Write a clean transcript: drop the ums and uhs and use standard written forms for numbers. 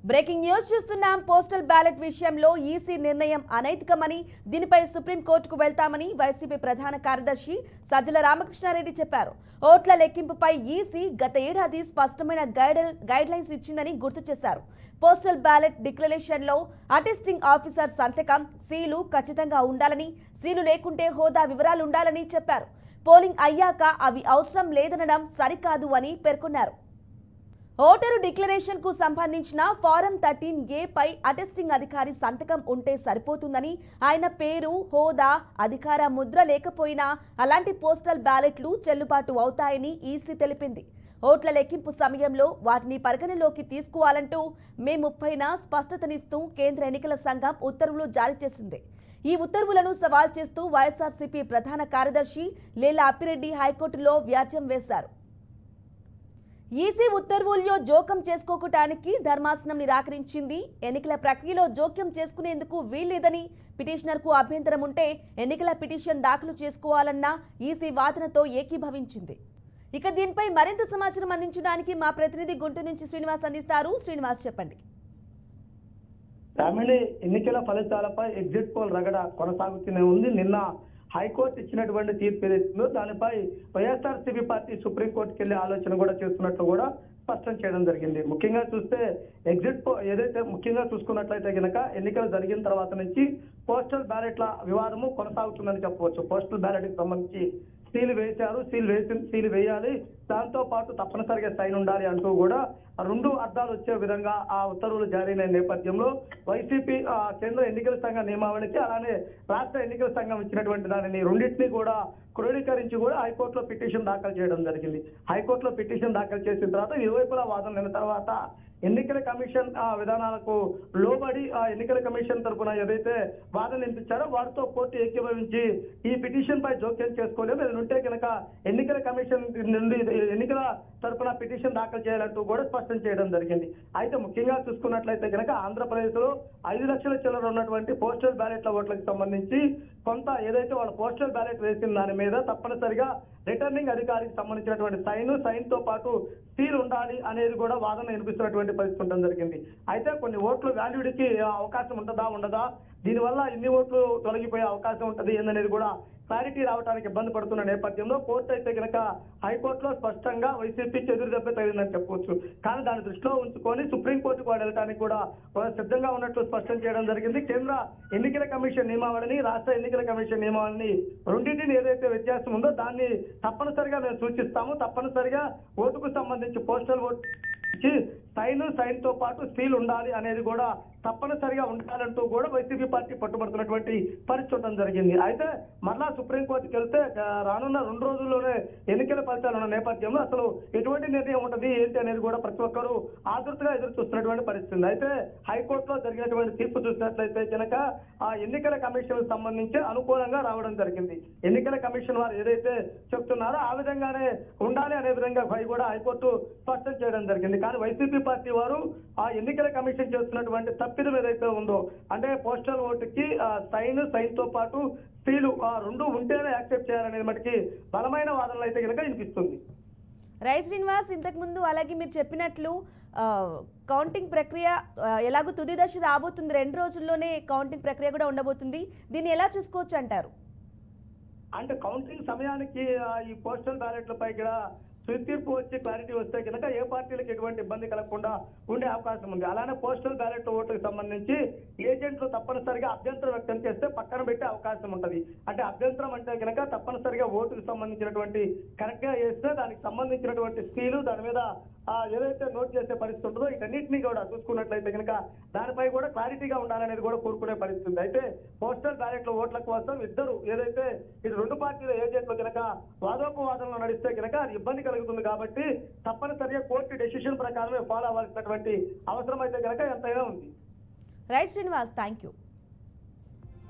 Breaking news చూస్తున్నాం. Postal ballot విషయంలో EC నిర్ణయం అనైతికమని, దీనిపై సుప్రీంకోర్టుకు వెళ్తామని వైసీపీ ప్రధాన కార్యదర్శి సజ్జల రామకృష్ణారెడ్డి చెప్పారు. ఓట్ల లెక్కింపుపై ఈసీ గత ఏడాది స్పష్టమైన గైడ్లైన్స్ ఇచ్చిందని గుర్తు చేశారు. పోస్టల్ బ్యాలెట్ డిక్లరేషన్లో అటెస్టింగ్ ఆఫీసర్ సంతకం, సీలు ఖచ్చితంగా ఉండాలని, సీలు లేకుంటే హోదా వివరాలు ఉండాలని చెప్పారు. పోలింగ్ అయ్యాక అవి అవసరం లేదనడం సరికాదు అని పేర్కొన్నారు. ఓటరు డిక్లరేషన్ కు సంబంధించిన ఫారం 13A పై అటెస్టింగ్ అధికారి సంతకం ఉంటే సరిపోతుందని, ఆయన పేరు, హోదా, అధికార ముద్ర లేకపోయినా అలాంటి పోస్టల్ బ్యాలెట్లు చెల్లుబాటు అవుతాయని ఈసీ తెలిపింది. ఓట్ల లెక్కింపు సమయంలో వాటిని పరిగణలోకి తీసుకోవాలంటూ మే 30న స్పష్టతనిస్తూ కేంద్ర ఎన్నికల సంఘం ఉత్తర్వులు జారీ చేసింది. ఈ ఉత్తర్వులను సవాల్ చేస్తూ వైఎస్ఆర్సీపీ ప్రధాన కార్యదర్శి లేలా అప్పిరెడ్డి హైకోర్టులో వ్యాజ్యం వేశారు. ఈసీ ఉత్తర్వుల్లో జోక్యం చేసుకోవటానికి ధర్మాసనం నిరాకరించింది. ఎన్నికల ప్రక్రియలో జోక్యం చేసుకునేందుకు వీల్లేదని, పిటిషనర్కు అభ్యంతరం ఉంటే ఎన్నికల పిటిషన్ దాఖలు చేసుకోవాలన్న ఈసీ వాదనతో ఏకీభవించింది. ఇక దీనిపై మరింత సమాచారం అందించడానికి మా ప్రతినిధి గుంటూరు నుంచి శ్రీనివాస్ అందిస్తారు. శ్రీనివాస్, చెప్పండి. గ్రామీణ ఎన్నికల ఫలితాలపై ఎగ్జిట్ పోల్ రగడ కొనసాగుతూనే ఉంది. నిన్న హైకోర్టు ఇచ్చినటువంటి తీర్పు ఏదైతుందో దానిపై వైఎస్ఆర్సీపీ పార్టీ సుప్రీంకోర్టుకి వెళ్లే ఆలోచన కూడా చేస్తున్నట్లు కూడా స్పష్టం చేయడం జరిగింది. ముఖ్యంగా చూస్తే ఎగ్జిట్ పోల్ ఏదైతే ముఖ్యంగా చూసుకున్నట్లయితే కనుక ఎన్నికలు జరిగిన తర్వాత నుంచి పోస్టల్ బ్యాలెట్ల వివాదము కొనసాగుతుందని చెప్పవచ్చు. పోస్టల్ బ్యాలెట్ కి సంబంధించి సీలు వేశారు, సీలు వేయాలి, దాంతో పాటు తప్పనిసరిగా సైన్ ఉండాలి అంటూ కూడా రెండు అర్థాలు వచ్చే విధంగా ఆ ఉత్తర్వులు జారీ అయిన నేపథ్యంలో వైసీపీ కేంద్ర ఎన్నికల సంఘ నియమావళికి అలానే రాష్ట్ర ఎన్నికల సంఘం ఇచ్చినటువంటి దానిని రెండింటినీ కూడా క్రోడీకరించి కూడా హైకోర్టులో పిటిషన్ దాఖలు చేయడం జరిగింది. హైకోర్టులో పిటిషన్ దాఖలు చేసిన తర్వాత ఇరువైపులా వాదన అయిన తర్వాత ఎన్నికల కమిషన్ విధానాలకు లోబడి ఎన్నికల కమిషన్ తరఫున ఏదైతే వాదన వినిపించారో వారితో కోర్టు ఏకీభవించి ఈ పిటిషన్ పై జోక్యం చేసుకోలేదు, అది ఉంటే కనుక ఎన్నికల కమిషన్ నుండి ఎన్నికల తరఫున పిటిషన్ దాఖలు చేయాలంటూ కూడా స్పష్టం చేయడం జరిగింది. అయితే ముఖ్యంగా చూసుకున్నట్లయితే కనుక ఆంధ్రప్రదేశ్ లో 5 లక్షల చిల్లర ఉన్నటువంటి పోస్టల్ బ్యాలెట్ల ఓట్లకు సంబంధించి కొంత ఏదైతే వాళ్ళు పోస్టల్ బ్యాలెట్ వేసిన దాని మీద తప్పనిసరిగా రిటర్నింగ్ అధికారికి సంబంధించినటువంటి సైన్ తో పాటు సీల్ ఉండాలి అనేది కూడా వాదన వినిపిస్తున్నటువంటి పరిస్థితి ఉండడం జరిగింది. అయితే కొన్ని ఓట్లు వ్యాలిడిటీకి అవకాశం ఉంటుందా ఉండదా, దీనివల్ల ఇన్ని ఓట్లు తొలగిపోయే అవకాశం ఉంటుంది ఏందనేది కూడా క్లారిటీ రావడానికి ఇబ్బంది పడుతున్న నేపథ్యంలో కోర్టు అయితే కనుక హైకోర్టులో స్పష్టంగా వైసీపీకి ఎదురు దెబ్బ తగిలిందని చెప్పవచ్చు. కానీ దాన్ని దృష్టిలో ఉంచుకొని సుప్రీంకోర్టుకు వెళ్ళడానికి కూడా సిద్ధంగా ఉన్నట్లు స్పష్టం చేయడం జరిగింది. కేంద్ర ఎన్నికల కమిషన్ నియమావళిని, రాష్ట్ర ఎన్నికల కమిషన్ నియమావళిని రెండింటిని ఏదైతే వ్యత్యాసం ఉందో దాన్ని తప్పనిసరిగా మేము సూచిస్తాము. తప్పనిసరిగా ఓటుకు సంబంధించి పోస్టల్ ఓటు సైన్ తో పాటు సీల్ ఉండాలి అనేది కూడా తప్పనిసరిగా ఉండాలంటూ కూడా వైసీపీ పార్టీ పట్టుబడుతున్నటువంటి పరిస్థితి ఉండడం జరిగింది. అయితే మరలా సుప్రీంకోర్టుకి వెళ్తే రానున్న 2 రోజుల్లోనే ఎన్నికల ఫలితాలు ఉన్న నేపథ్యంలో అసలు ఎటువంటి నిర్ణయం ఉంటుంది ఏంటి అనేది కూడా ప్రతి ఒక్కరూ ఆతృతగా ఎదురు చూస్తున్నటువంటి పరిస్థితి. అయితే హైకోర్టులో జరిగినటువంటి తీర్పు చూసినట్లయితే కనుక ఆ ఎన్నికల కమిషన్ సంబంధించి అనుకూలంగా రావడం జరిగింది. ఎన్నికల కమిషన్ వారు ఏదైతే చెప్తున్నారో ఆ విధంగానే ఉండాలి అనే విధంగా కూడా హైకోర్టు స్పష్టం చేయడం జరిగింది. కానీ వైసీపీ పార్టీ వారు ఆ ఎన్నికల కమిషన్ చేస్తున్నటువంటి తప్పిదం ఏదైతే ఉందో అంటే పోస్టల్ ఓటుకి సైన్ తో పాటు సీలు రెండు ఉంటేనే యాక్సెప్ట్ చేయాలనేది మటుకి బలమైన వాదనలు అయితే కనుక వినిపిస్తుంది. రైట్ శ్రీనివాస్, ఇంతకు ముందు అలాగే మీరు చెప్పినట్లు కౌంటింగ్ ప్రక్రియ ఎలాగో తుది దశ రాబోతుంది, 2 రోజుల్లోనే కౌంటింగ్ ప్రక్రియ కూడా ఉండబోతుంది. దీన్ని ఎలా చూసుకోవచ్చు అంటారు? అంటే కౌంటింగ్ సమయానికి ఈ పోస్టల్ బ్యాలెట్లపై కూడా తీర్పు వచ్చి క్లారిటీ వస్తే కనుక ఏ పార్టీలకు ఎటువంటి ఇబ్బంది కలగకుండా ఉండే అవకాశం ఉంది. అలానే పోస్టల్ బ్యాలెట్ ఓటుకు సంబంధించి ఏజెంట్లు తప్పనిసరిగా అభ్యంతరం వ్యక్తం చేస్తే పక్కన పెట్టే అవకాశం ఉంటుంది. అంటే అభ్యంతరం అంటే కనుక తప్పనిసరిగా ఓటుకు సంబంధించినటువంటి కరెక్ట్ గా వేస్తే దానికి సంబంధించినటువంటి సీలు దాని మీద ఏదైతే నోట్ చేసే పరిస్థితి ఉంటుందో వీటన్నిటినీ కూడా చూసుకున్నట్లయితే కనుక దానిపై కూడా క్లారిటీగా ఉండాలనేది కూడా కోరుకునే పరిస్థితి ఉంది. అయితే పోస్టల్ బ్యాలెట్ల ఓట్ల కోసం ఇద్దరు ఏదైతే ఇటు 2 పార్టీల ఏజెంట్లు కనుక వాదోపవాదనలు నడిస్తే కనుక అది ఇబ్బంది కలుగుతుంది. కాబట్టి తప్పనిసరిగా కోర్టు డెసిషన్ ప్రకారమే ఫాలో అవ్వాల్సినటువంటి అవసరం అయితే కనుక ఎంతైనా ఉంది. Right Srinivas, thank you.